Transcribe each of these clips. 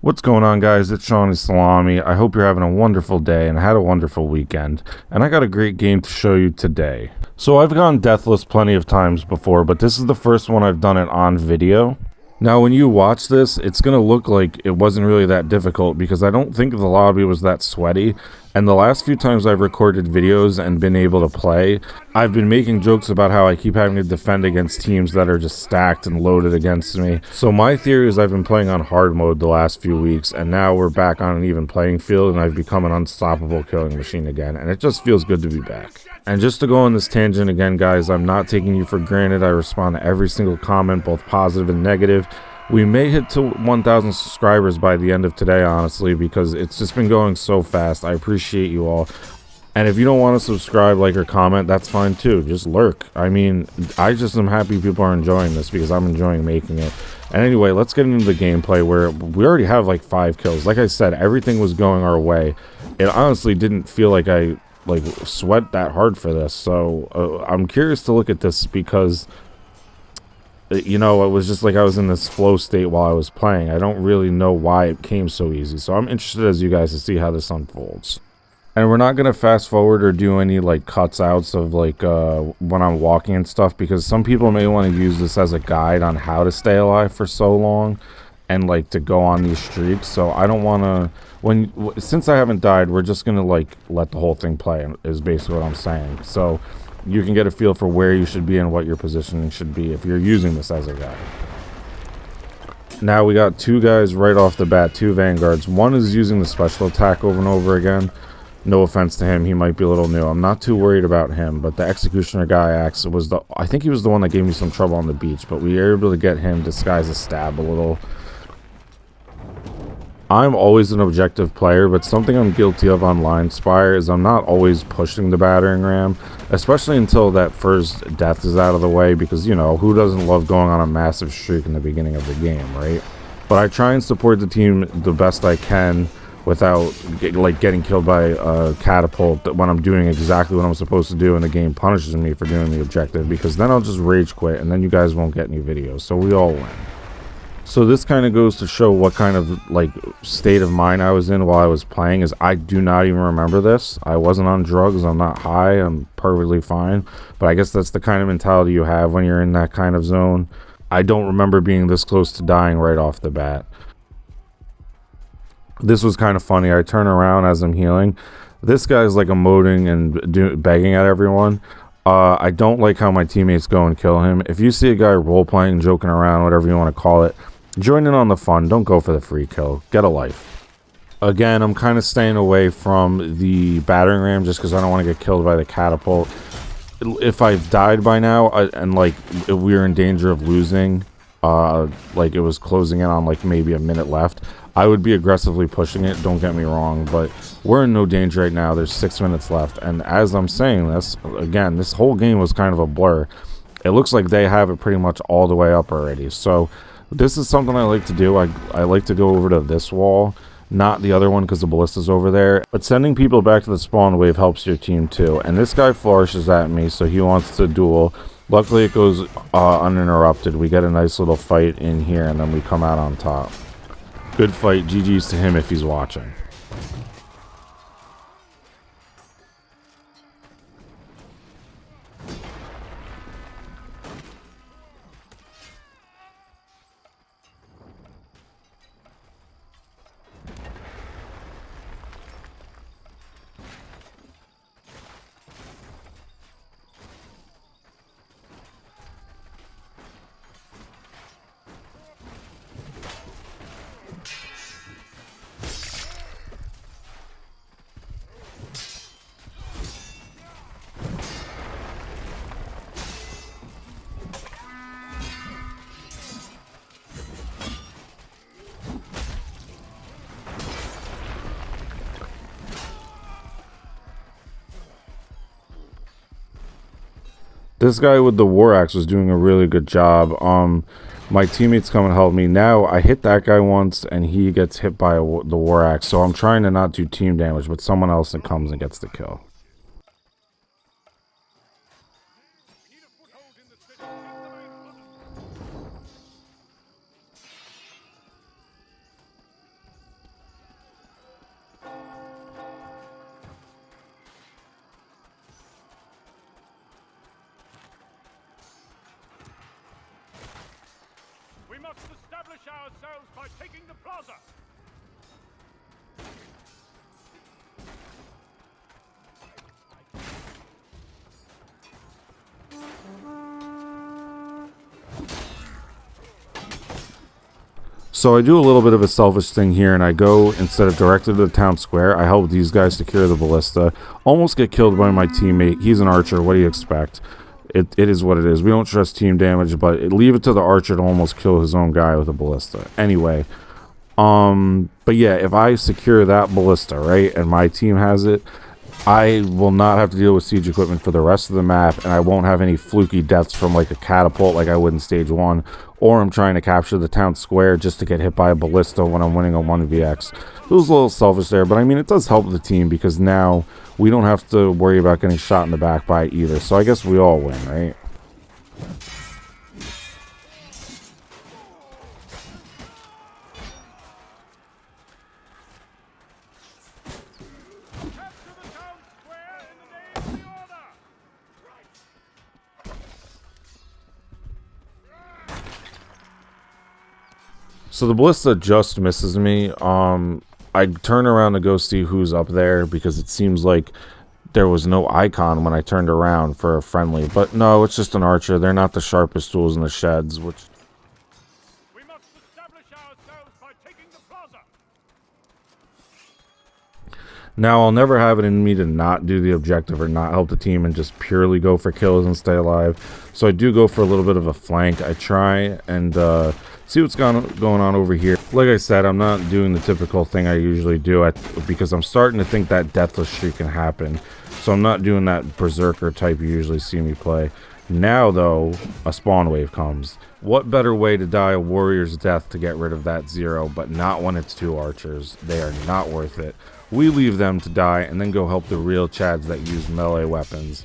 What's going on, guys? It's Shawnee Salami. I hope you're having a wonderful day and had a wonderful weekend. And I got a great game to show you today. So I've gone deathless plenty of times before, but this is the first one I've done it on video. Now, when you watch this, it's going to look like it wasn't really that difficult because I don't think the lobby was that sweaty. And the last few times I've recorded videos and been able to play, I've been making jokes about how I keep having to defend against teams that are just stacked and loaded against me. So my theory is I've been playing on hard mode the last few weeks, and now we're back on an even playing field, and I've become an unstoppable killing machine again, and it just feels good to be back. And just to go on this tangent again, guys, I'm not taking you for granted. I respond to every single comment, both positive and negative. We may hit to 1,000 subscribers by the end of today, honestly, because it's just been going so fast. I appreciate you all. And if you don't want to subscribe, like, or comment, that's fine too. Just lurk. I mean, I just am happy people are enjoying this because I'm enjoying making it. And anyway, let's get into the gameplay where we already have like 5 kills. Like I said, everything was going our way. It honestly didn't feel like I sweat that hard for this. So I'm curious to look at this because, you know, it was just like I was in this flow state while I was playing. I don't really know why it came so easy. So I'm interested as you guys to see how this unfolds. And we're not going to fast forward or do any like cuts outs of like when I'm walking and stuff, because some people may want to use this as a guide on how to stay alive for so long and like to go on these streaks. So I don't want to, since I haven't died, we're just going to like let the whole thing play is basically what I'm saying. So you can get a feel for where you should be and what your positioning should be if you're using this as a guide. Now we got 2 guys right off the bat, 2 vanguards. One is using the special attack over and over again. No offense to him, he might be a little new. I'm not too worried about him, but the executioner guy I think he was the one that gave me some trouble on the beach, but we were able to get him disguise a stab a little. I'm always an objective player, but something I'm guilty of on Lionspire is I'm not always pushing the battering ram, especially until that first death is out of the way, because, you know, who doesn't love going on a massive streak in the beginning of the game, right? But I try and support the team the best I can without getting killed by a catapult when I'm doing exactly what I'm supposed to do and the game punishes me for doing the objective, because then I'll just rage quit and then you guys won't get any videos, so we all win. So this kind of goes to show what kind of like state of mind I was in while I was playing. Is I do not even remember this. I wasn't on drugs, I'm not high, I'm perfectly fine, but I guess that's the kind of mentality you have when you're in that kind of zone. I don't remember being this close to dying right off the bat. This was kind of funny. I turn around as I'm healing. This guy's like emoting and begging at everyone. I don't like how my teammates go and kill him. If you see a guy role-playing, joking around, whatever you want to call it, join in on the fun. Don't go for the free kill. Get a life. Again, I'm kind of staying away from the battering ram just because I don't want to get killed by the catapult. If I've died by now and like if we were in danger of losing, like it was closing in on like maybe a minute left, I would be aggressively pushing it, don't get me wrong, but we're in no danger right now. There's 6 minutes left, and as I'm saying this, again, this whole game was kind of a blur. It looks like they have it pretty much all the way up already, so this is something I like to do. I like to go over to this wall, not the other one because the ballista's over there, but sending people back to the spawn wave helps your team too. And this guy flourishes at me, so he wants to duel. Luckily it goes uninterrupted. We get a nice little fight in here, and then we come out on top. Good fight. GG's to him if he's watching. This guy with the war axe was doing a really good job. My teammates come and help me. Now I hit that guy once and he gets hit by the war axe, so I'm trying to not do team damage, but someone else that comes and gets the kill. must establish ourselves by taking the plaza. So I do a little bit of a selfish thing here, and I go, instead of directly to the town square, I help these guys secure the ballista. Almost get killed by my teammate. He's an archer. What do you expect? It is what it is. We don't trust team damage, but leave it to the archer to almost kill his own guy with a ballista. Anyway, but yeah, if I secure that ballista, right, and my team has it, I will not have to deal with siege equipment for the rest of the map, and I won't have any fluky deaths from like a catapult like I would in stage 1, or I'm trying to capture the town square just to get hit by a ballista when I'm winning a 1vx. It was a little selfish there, but I mean, it does help the team because now we don't have to worry about getting shot in the back by either, so I guess we all win, right? So the ballista just misses me. I turn around to go see who's up there because it seems like there was no icon when I turned around for a friendly. But no, it's just an archer. They're not the sharpest tools in the sheds, which... We must establish ourselves by taking the plaza. Now, I'll never have it in me to not do the objective or not help the team and just purely go for kills and stay alive. So I do go for a little bit of a flank. I try and see what's going on over here. Like I said, I'm not doing the typical thing I usually do because I'm starting to think that deathless streak can happen. So I'm not doing that berserker type you usually see me play. Now, though, a spawn wave comes. What better way to die a warrior's death to get rid of that 0, but not when it's 2 archers. They are not worth it. We leave them to die and then go help the real chads that use melee weapons.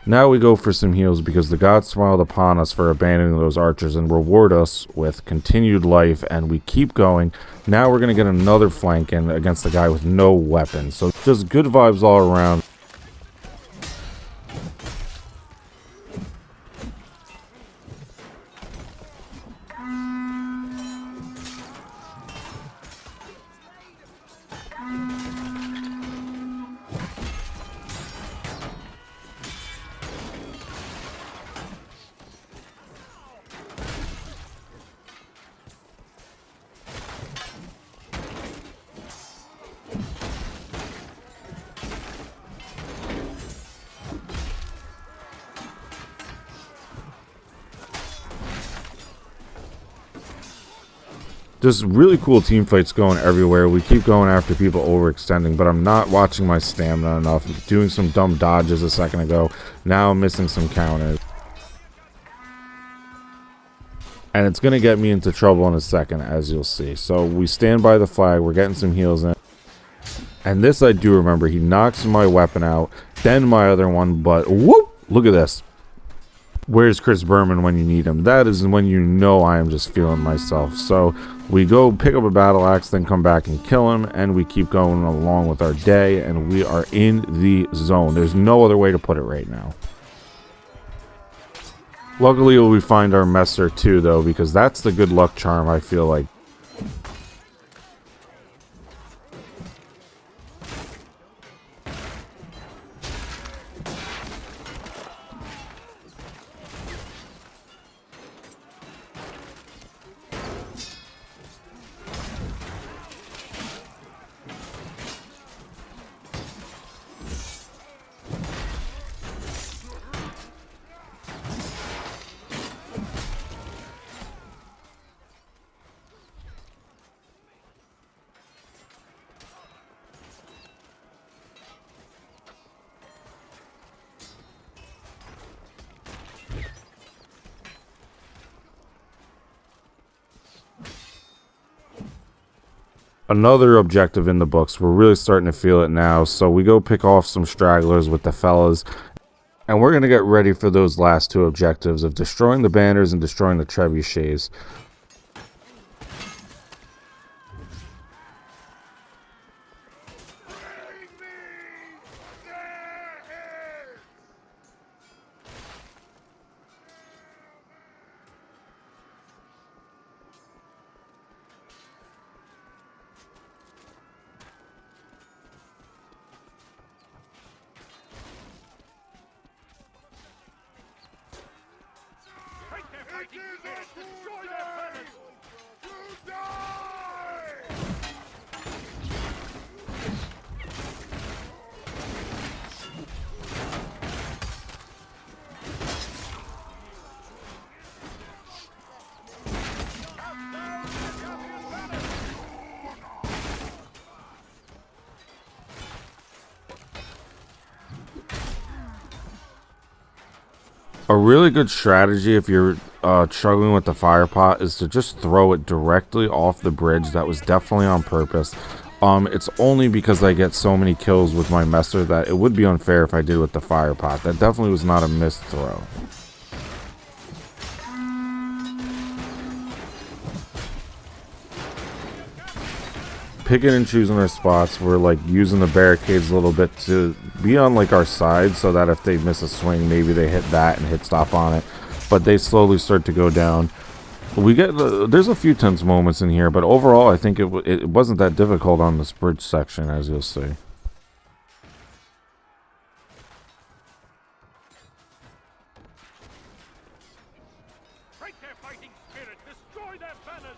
Now we go for some heals because the gods smiled upon us for abandoning those archers and reward us with continued life, and we keep going. Now we're going to get another flank in against the guy with no weapons. So just good vibes all around. Just really cool team fights going everywhere. We keep going after people overextending, but I'm not watching my stamina enough. I'm doing some dumb dodges a second ago. Now I'm missing some counters. And it's going to get me into trouble in a second, as you'll see. So we stand by the flag. We're getting some heals in. And this I do remember. He knocks my weapon out, then my other one, but whoop! Look at this. Where's Chris Berman when you need him? That is when you know I am just feeling myself. So we go pick up a battle axe, then come back and kill him, and we keep going along with our day, and we are in the zone. There's no other way to put it right now. Luckily, we find our messer too, though, because that's the good luck charm, I feel like. Another objective in the books. We're really starting to feel it now. So we go pick off some stragglers with the fellas. And we're going to get ready for those last two objectives of destroying the banners and destroying the trebuchets. Take their fighting spears, destroy their banners! You die! A really good strategy if you're struggling with the fire pot is to just throw it directly off the bridge. That was definitely on purpose. It's only because I get so many kills with my messer that it would be unfair if I did with the fire pot. That definitely was not a missed throw. Picking and choosing our spots. We're like using the barricades a little bit to be on like our side so that if they miss a swing, maybe they hit that and hit stop on it, but they slowly start to go down. We get there's a few tense moments in here, but overall I think it wasn't that difficult on this bridge section, as you'll see. Break their fighting spirit, destroy their banners!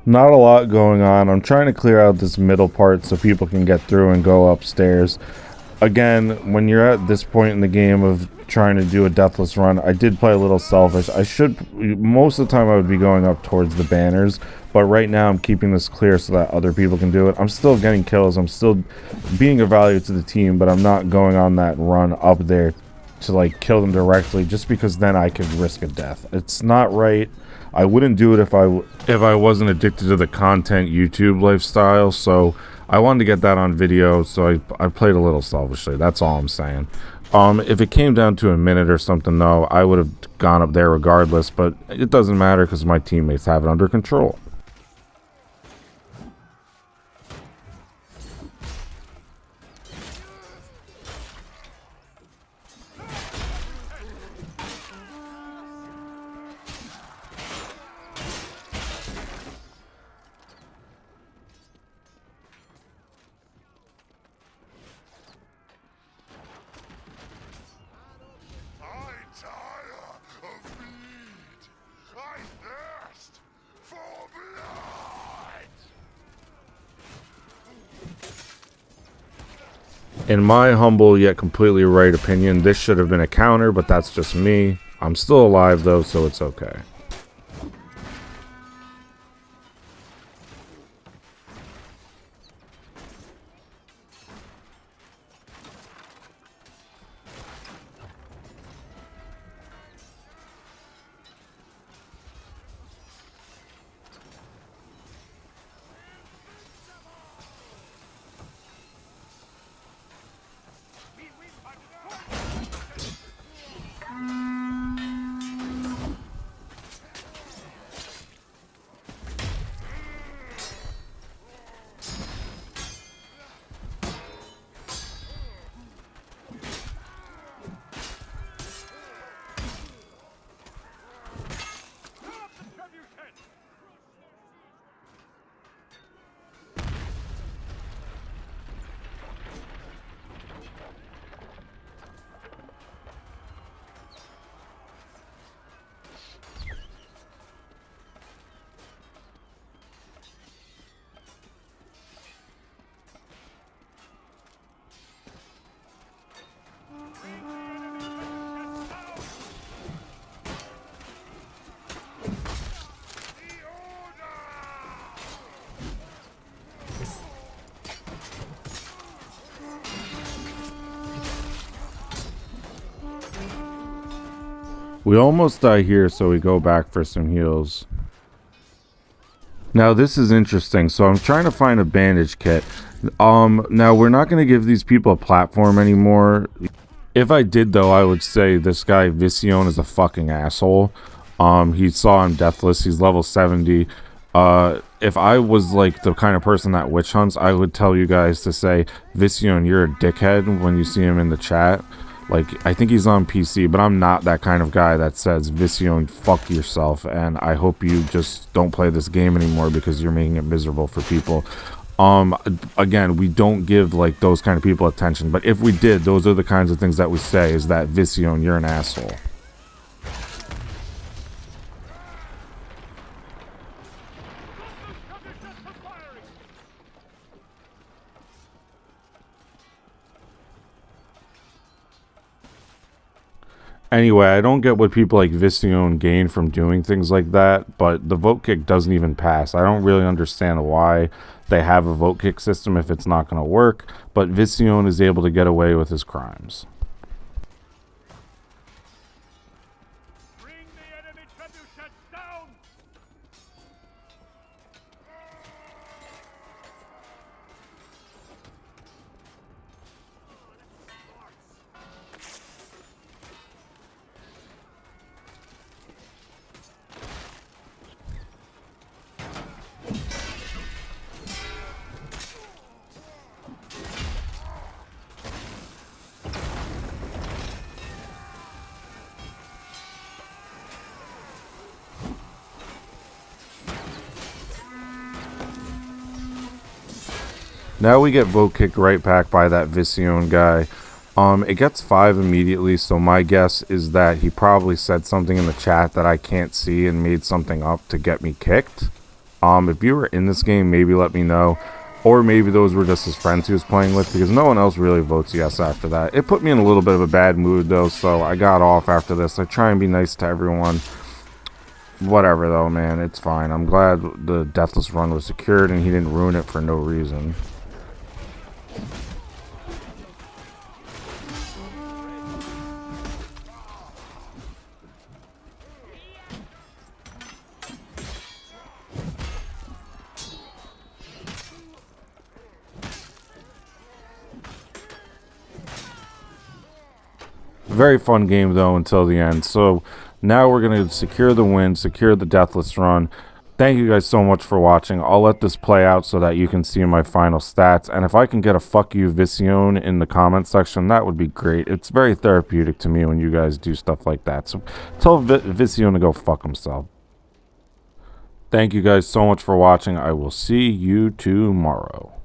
Not a lot going on. I'm trying to clear out this middle part so people can get through and go upstairs. Again, when you're at this point in the game of trying to do a deathless run, I did play a little selfish. Most of the time I would be going up towards the banners, but right now I'm keeping this clear so that other people can do it. I'm still getting kills. I'm still being of value to the team, but I'm not going on that run up there to like kill them directly just because then I could risk a death. It's not right. I wouldn't do it if I wasn't addicted to the content YouTube lifestyle, so I wanted to get that on video, so I played a little selfishly. That's all I'm saying. If it came down to a minute or something, though, I would have gone up there regardless, but it doesn't matter because my teammates have it under control. In my humble yet completely right opinion, this should have been a counter, but that's just me. I'm still alive though, so it's okay. We almost die here, so we go back for some heals. Now this is interesting. So I'm trying to find a bandage kit. Now we're not going to give these people a platform anymore. If I did though, I would say this guy Vicione is a fucking asshole. He saw him deathless. He's level 70. If I was like the kind of person that witch hunts, I would tell you guys to say, Vicione, you're a dickhead when you see him in the chat. Like, I think he's on PC, but I'm not that kind of guy that says, Vicione, fuck yourself, and I hope you just don't play this game anymore because you're making it miserable for people. Again, we don't give, like, those kind of people attention, but if we did, those are the kinds of things that we say, is that, Vicione, you're an asshole. Anyway, I don't get what people like Vicione gain from doing things like that, but the vote kick doesn't even pass. I don't really understand why they have a vote kick system if it's not going to work, but Vicione is able to get away with his crimes. Bring the enemy trebuchets down! Now we get vote kicked right back by that Vicione guy. It gets 5 immediately, so my guess is that he probably said something in the chat that I can't see and made something up to get me kicked. If you were in this game, maybe let me know. Or maybe those were just his friends he was playing with, because no one else really votes yes after that. It put me in a little bit of a bad mood, though, so I got off after this. I try and be nice to everyone. Whatever, though, man. It's fine. I'm glad the Deathless run was secured and he didn't ruin it for no reason. Very fun game though until the end. So now we're going to secure the win, secure the Deathless run. Thank you guys so much for watching. I'll let this play out so that you can see my final stats. And if I can get a fuck you Vicione in the comment section, that would be great. It's very therapeutic to me when you guys do stuff like that. So tell Vicione to go fuck himself. Thank you guys so much for watching. I will see you tomorrow.